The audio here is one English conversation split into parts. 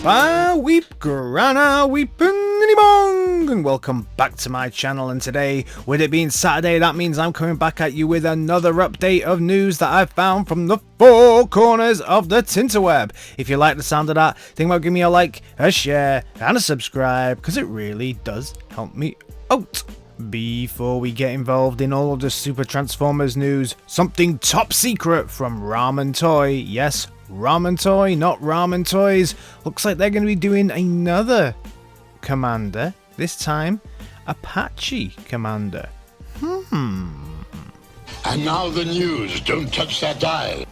Weep, grana, weepin' bong, and welcome back to my channel. And today, with it being Saturday, that means I'm coming back at you with another update of news that I've found from the four corners of the Tinterweb. If you like the sound of that, think about giving me a like, a share, and a subscribe, because it really does help me out. Before we get involved in all of the Super Transformers news, something top secret from RamenToy. Yes, RamenToy, not RamenToys. Looks like they're going to be doing another commander. This time, Apache commander. And now the news. Don't touch that dial.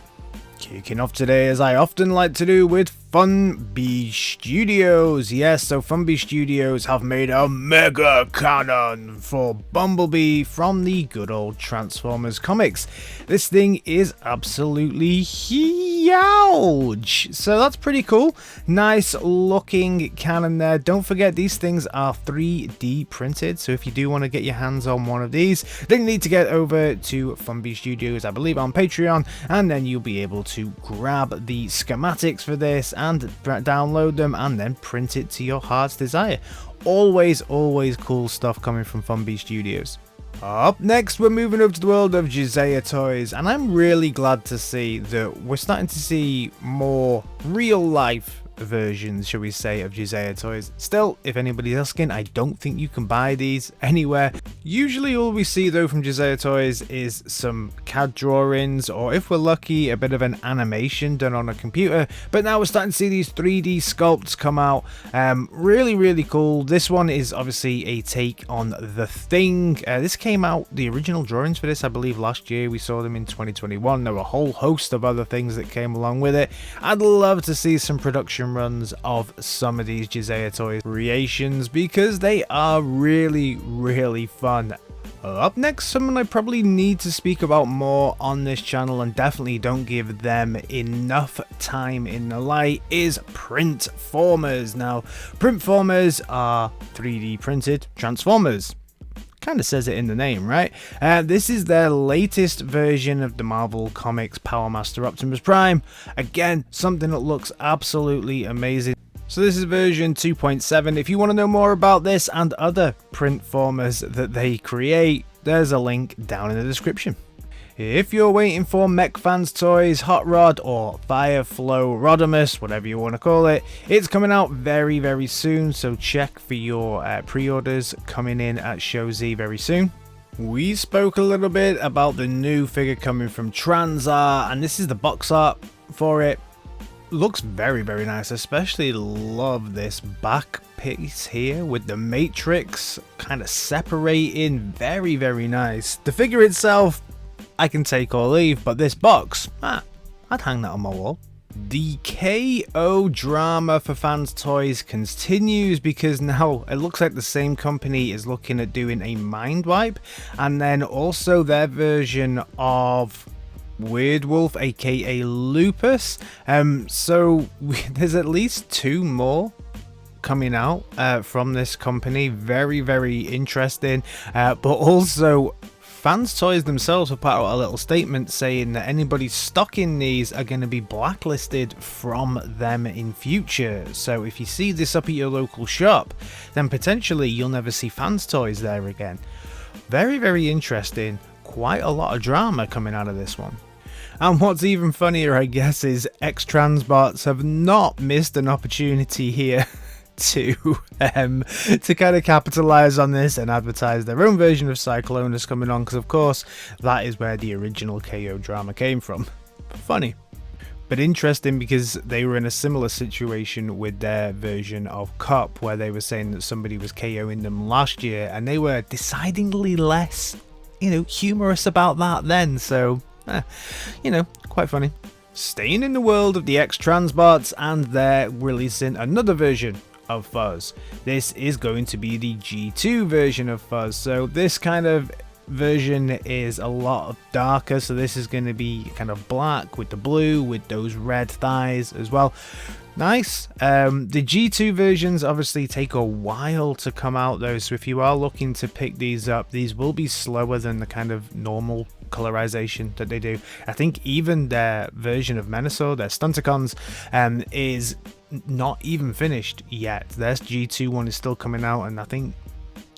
Kicking off today, as I often like to do, with funbie Studios. Yes, so funbie Studios have made a mega cannon for Bumblebee from the good old Transformers comics. This thing is absolutely huge, so that's pretty cool. Nice looking cannon there. Don't forget, these things are 3D printed, so if you do want to get your hands on one of these, then you need to get over to funbie Studios, I believe on Patreon, and then you'll be able to grab the schematics for this and download them and then print it to your heart's desire. Always cool stuff coming from funbie Studios. Up next, we're moving over to the world of Toys, and I'm really glad to see that we're starting to see more real life versions, shall we say, of Toys. Still, if anybody's asking, I don't think you can buy these anywhere. Usually all we see though from Toys is some CAD drawings, or if we're lucky, a bit of an animation done on a computer. But now we're starting to see these 3D sculpts come out. Really cool. This one is obviously a take on The Thing. This came out, the original drawings for this, I believe last year. We saw them in 2021. There were a whole host of other things that came along with it. I'd love to see some production runs of some of these Toys creations because they are really fun. Up next, someone I probably need to speak about more on this channel and definitely don't give them enough time in the light is Printformers. Now, Printformers are 3D printed Transformers. Kind of says it in the name, right? This is their latest version of the Marvel Comics powermaster Optimus Prime. Again, something that looks absolutely amazing. So this is version 2.7. If you want to know more about this and other Printformers that they create, there's a link down in the description. If you're waiting for Mechfanstoys, Hot Rod, or Fireflow Rodimus, whatever you want to call it, it's coming out very soon, so check for your pre-orders coming in at Show Z very soon. We spoke a little bit about the new figure coming from Transart, and this is the box art for it. Looks very nice, especially love this back piece here with the matrix kind of separating. Very nice. The figure itself, I can take or leave, but this box, I'd hang that on my wall. The KO drama for FansToys continues because now it looks like the same company is looking at doing a mind wipe, and then also their version of Weird Wolf, aka Lupus. So there's at least two more coming out from this company. Very interesting, but also FansToys themselves have put out a little statement saying that anybody stocking these are going to be blacklisted from them in future. So if you see this up at your local shop, then potentially you'll never see FansToys there again. Very interesting. Quite a lot of drama coming out of this one. And what's even funnier, I guess, is X-transbots have not missed an opportunity here to kind of capitalize on this and advertise their own version of Cyclonus coming on, because of course that is where the original KO drama came from. Funny, but interesting, because they were in a similar situation with their version of Cop, where they were saying that somebody was KOing them last year, and they were decidedly less, humorous about that then. So quite funny. Staying in the world of the X-transbots, and they're releasing another version of Fuzz. This is going to be the G2 version of Fuzz. So this kind of version is a lot darker, so this is going to be kind of black with the blue with those red thighs as well. Nice. The G2 versions obviously take a while to come out though, so if you are looking to pick these up, these will be slower than the kind of normal colorization that they do. I think even their version of Menasor, their Stunticons, is not even finished yet. Their G2 one is still coming out, and I think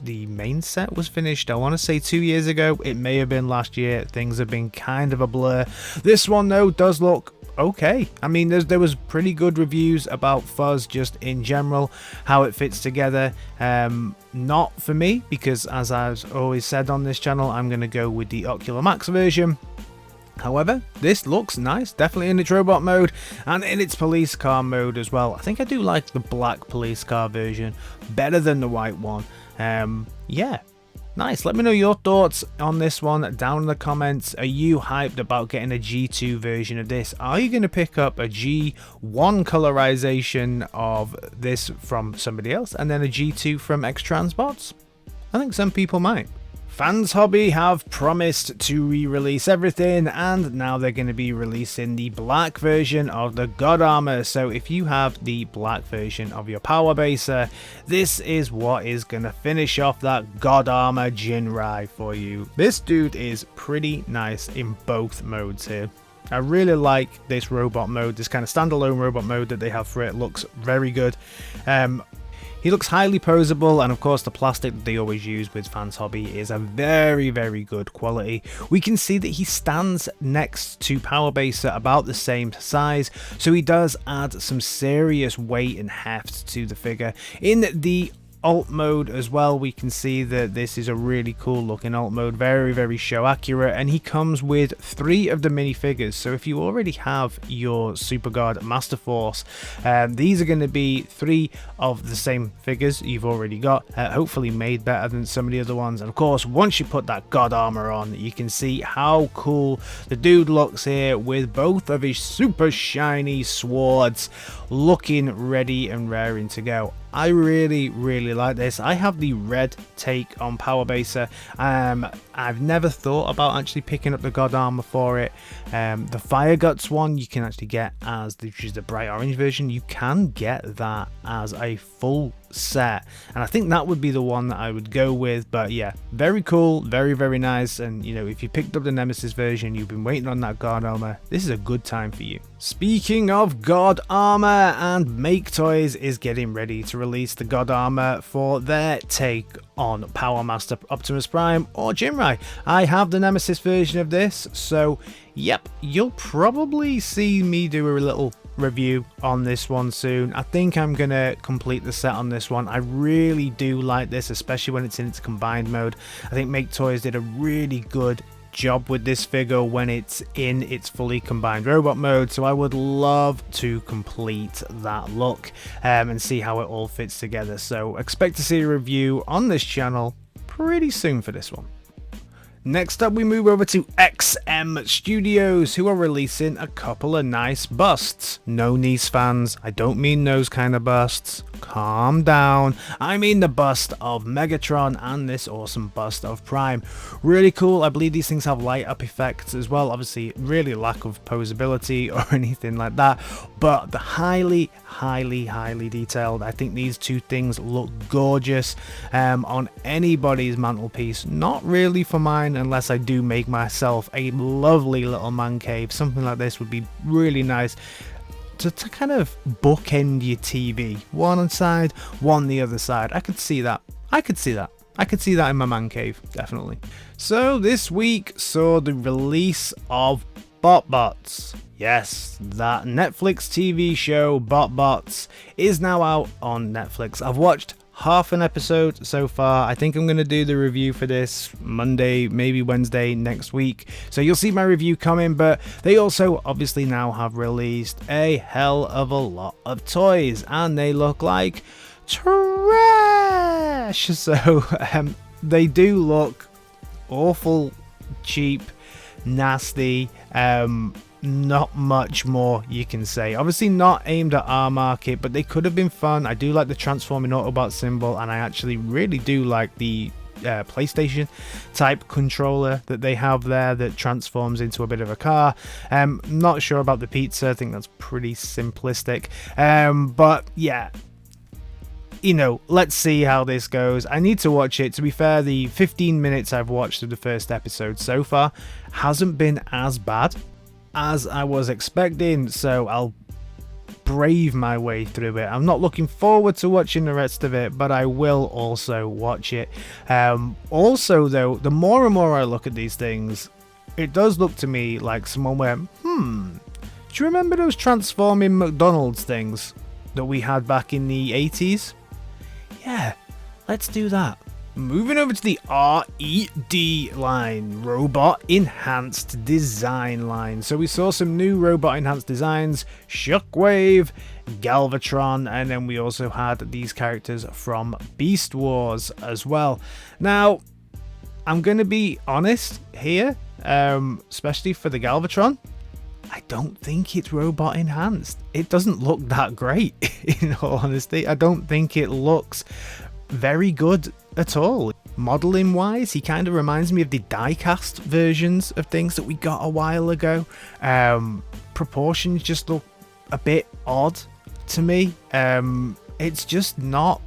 the main set was finished, I want to say 2 years ago. It may have been last year. Things have been kind of a blur. This one though does look okay. I mean, there was pretty good reviews about Fuzz just in general, how it fits together. Not for me, because as I've always said on this channel, I'm going to go with the Ocular Max version. However, this looks nice, definitely in its robot mode and in its police car mode as well. I think I do like the black police car version better than the white one. Yeah, nice. Let me know your thoughts on this one down in the comments. Are you hyped about getting a G2 version of this? Are you going to pick up a G1 colorization of this from somebody else and then a G2 from X-transbots? I think some people might. FansHobby have promised to re-release everything, and now they're going to be releasing the black version of the God Armour. So if you have the black version of your Power Baser, this is what is going to finish off that God Armour Jinrai for you. This dude is pretty nice in both modes here. I really like this robot mode, this kind of standalone robot mode that they have for it. Looks very good. He looks highly posable, and of course the plastic that they always use with FansHobby is a very, very good quality. We can see that he stands next to Power Baser about the same size, so he does add some serious weight and heft to the figure. In the alt mode as well, we can see that this is a really cool looking alt mode, very, very show accurate, and he comes with 3 of the minifigures. So if you already have your Super Guard Master Force, these are going to be 3 of the same figures you've already got, hopefully made better than some of the other ones. And of course, once you put that God Armour on, you can see how cool the dude looks here with both of his super shiny swords looking ready and raring to go. I really, really like this. I have the red take on Power Baser. I've never thought about actually picking up the God Armour for it. The Fire Guts one you can actually get as which is the bright orange version. You can get that as a full set, and I think that would be the one that I would go with. But yeah, very cool, very, very nice. And you know, if you picked up the Nemesis version, you've been waiting on that God Armour, this is a good time for you. Speaking of God Armour, and MakeToys is getting ready to release the God Armour for their take on Powermaster Optimus Prime or Jinrai. I have the Nemesis version of this, so yep, you'll probably see me do a little review on this one soon. I think I'm gonna complete the set on this one. I really do like this, especially when it's in its combined mode. I think MakeToys did a really good job with this figure when it's in its fully combined robot mode, so I would love to complete that look and see how it all fits together. So expect to see a review on this channel pretty soon for this one. Next up, we move over to XM Studios, who are releasing a couple of nice busts. No, niece fans, I don't mean those kind of busts. Calm down. I mean the bust of Megatron and this awesome bust of Prime. Really cool. I believe these things have light up effects as well. Obviously, really lack of posability or anything like that, but the highly, highly detailed. I think these two things look gorgeous on anybody's mantelpiece. Not really for mine, unless I do make myself a lovely little man cave. Something like this would be really nice to kind of bookend your TV. One on side, one the other side. I could see that. I could see that in my man cave, definitely. So this week saw the release of BOTBOTS. Yes, that Netflix TV show BOTBOTS is now out on Netflix. I've watched half an episode so far. I think I'm going to do the review for this Monday, maybe Wednesday next week. So you'll see my review coming, but they also obviously now have released a hell of a lot of toys, and they look like trash. So they do look awful, cheap, nasty, not much more you can say. Obviously not aimed at our market, but they could have been fun. I do like the transforming Autobot symbol, and I actually really do like the PlayStation type controller that they have there that transforms into a bit of a car. Not sure about the pizza. I think that's pretty simplistic, but yeah, you know, let's see how this goes. I need to watch it. To be fair, the 15 minutes I've watched of the first episode so far hasn't been as bad as I was expecting, so I'll brave my way through it. I'm not looking forward to watching the rest of it, but I will also watch it. Also though, the more and more I look at these things, it does look to me like someone went, do you remember those transforming McDonald's things that we had back in the 80s? Yeah, let's do that. Moving over to the R.E.D line, Robot Enhanced Design line. So we saw some new Robot Enhanced designs, Shockwave, Galvatron, and then we also had these characters from Beast Wars as well. Now, I'm going to be honest here, especially for the Galvatron. I don't think it's robot enhanced. It doesn't look that great, in all honesty. I don't think it looks very good at all. Modeling wise, he kind of reminds me of the die-cast versions of things that we got a while ago. Proportions just look a bit odd to me. It's just not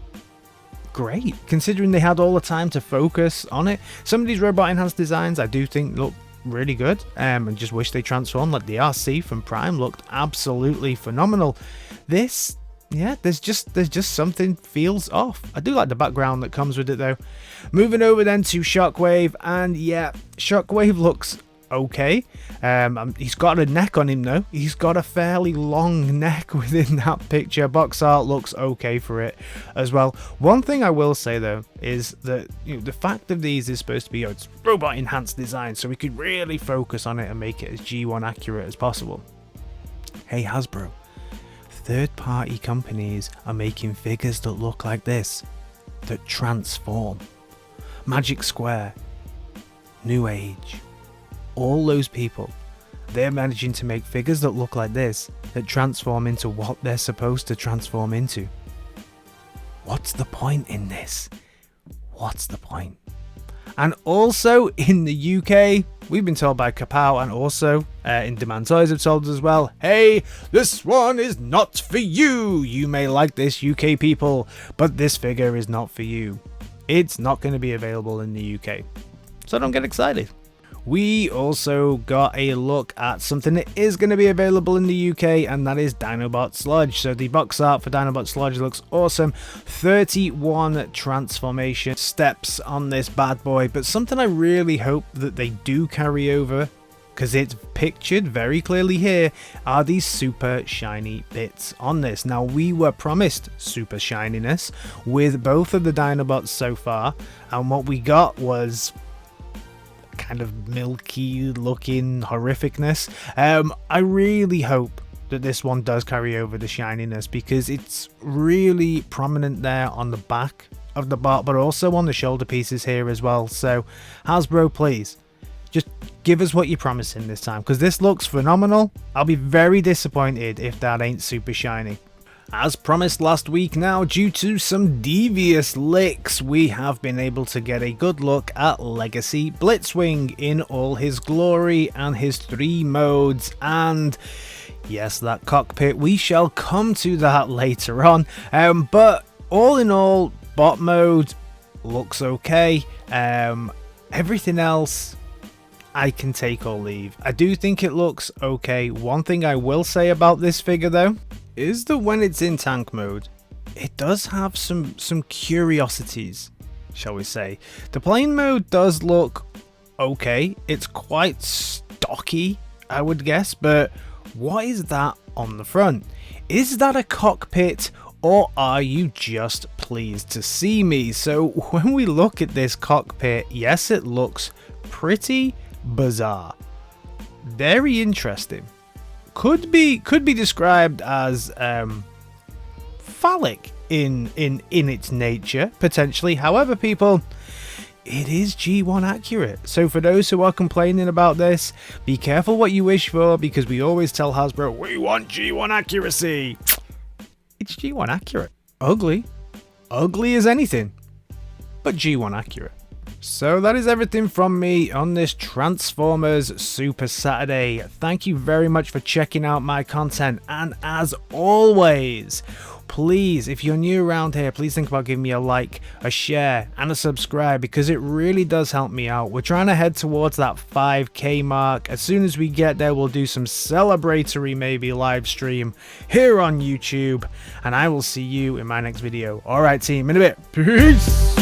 great, considering they had all the time to focus on it. Some of these robot enhanced designs I do think look really good, and just wish they transformed. Like the RC from Prime looked absolutely phenomenal. This, yeah, there's just something feels off. I do like the background that comes with it though. Moving over then to Shockwave, and yeah, Shockwave looks okay. He's got a neck on him though. He's got a fairly long neck within that picture. Box art looks okay for it as well. One thing I will say though is that, you know, the fact of these is supposed to be, it's robot enhanced design, so we could really focus on it and make it as G1 accurate as possible. Hey Hasbro, third-party companies are making figures that look like this, that transform. Magic Square, New Age, all those people, they're managing to make figures that look like this, that transform into what they're supposed to transform into. What's the point in this? What's the point? And also in the UK, we've been told by Kapow, and also in Demand Toys have told us as well, hey, this one is not for you. You may like this, UK people, but this figure is not for you. It's not going to be available in the UK. So don't get excited. We also got a look at something that is going to be available in the UK, and that is Dinobot Sludge. So the box art for Dinobot Sludge looks awesome. 31 transformation steps on this bad boy, but something I really hope that they do carry over, because it's pictured very clearly here, are these super shiny bits on this. Now, we were promised super shininess with both of the Dinobots so far, and what we got was kind of milky looking horrificness. I really hope that this one does carry over the shininess, because it's really prominent there on the back of the bot, but also on the shoulder pieces here as well. So Hasbro, please just give us what you're promising this time, because this looks phenomenal. I'll be very disappointed if that ain't super shiny. As promised last week now, due to some devious leaks, we have been able to get a good look at Legacy Blitzwing in all his glory and his 3 modes, and yes, that cockpit, we shall come to that later on. But all in all, bot mode looks okay. Everything else I can take or leave. I do think it looks okay. One thing I will say about this figure though is that when it's in tank mode, it does have some curiosities, shall we say. The plane mode does look okay. It's quite stocky, I would guess, but what is that on the front? Is that a cockpit, or are you just pleased to see me? So when we look at this cockpit, yes, it looks pretty bizarre. Very interesting. Could be described as phallic in its nature, potentially. However, people, it is G1 accurate. So for those who are complaining about this, be careful what you wish for, because we always tell Hasbro, we want G1 accuracy. It's G1 accurate. Ugly as anything, but G1 accurate. So that is everything from me on this Transformers Super Saturday. Thank you very much for checking out my content, and as always, please, if you're new around here, please think about giving me a like, a share, and a subscribe, because it really does help me out. We're trying to head towards that 5K mark. As soon as we get there, we'll do some celebratory maybe live stream here on YouTube, and I will see you in my next video. Alright team, in a bit. Peace!